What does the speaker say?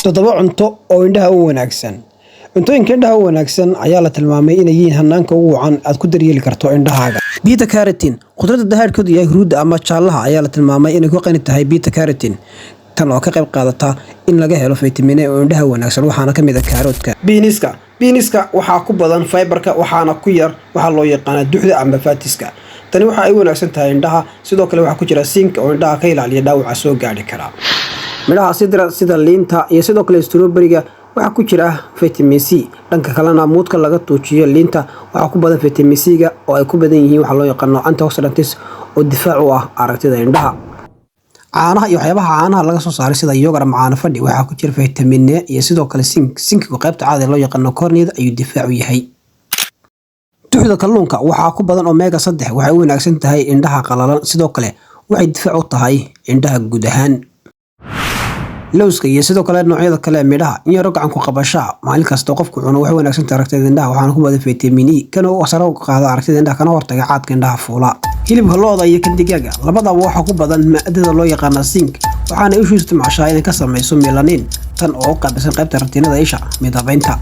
toddoba cunto oo indhaha u wanaagsan. Cuntooyinka indhaha u wanaagsan ayaa la tilmaamay inay yihiin hanaanka ugu wacan aad ku daryeeli karto indhahaaga. Beta carotene, khudradda dahaadhkoodu yahay huruudda ama jaallaha ayaa la tilmaamay inay ku qani tahay beta carotene, tan oo ka qayb qaadata in laga helo faytamiin A oo indhaha wanaagsan waxaana ka mid ah kaaroodka. Beaniska waxaa ku badan fiberka waxaana ku yar waxa loo yaqaan duxda ama fatiska. Tani waxa ay wanaagsan tahay indhaha, sidoo kale waxa ku jira zinc oo indhaha ka ilaaliya dhaawaca soo gaadhi kara. Midhaha sida liinta iyo sidoo kale strawberry-ga waxa ku jira vitamin C. Dhanka kalena muudka laga tuujiyo liinta waxa ku badan vitamin C-ga oo ay ku badan yihiin waxa loo yaqaan antioxidants oo difaac u ah aragtida indhaha. Caanaha iyo waxyaabaha caanaha laga soo saaray sida yogurt ama caano fadhi waxa ku jira vitamin A iyo sidoo kale zinc. Zinc-ku qaybta caadi loo yaqaan corneada ayuu difaac u yahay. Duxda kalluunka waxa ku badan omega 3 waxay u wanaagsan tahay indhaha qalalan, sidoo kale waxay difaac u tahay indhaha guud ahaan. Lowska iyo sidoo kale noocyada kale ee midhaha in yar gacan ku qabashaa maalin kasta qofku cuno waxay wanaagsan tahay aragtida indhaha waxaana ku badan vitamin E kana oo sare u qaada aragtida indhaha kana hortaga caadka indhaha fuula. Hilibka lo'da iyo kan digaaga labadaba waxa ku badan maadada loo yaqaan zinc waxaana ishu isticmaashaa inay ka samayso melanin tan oo qaybsan qaybta retinada isha midabaynta.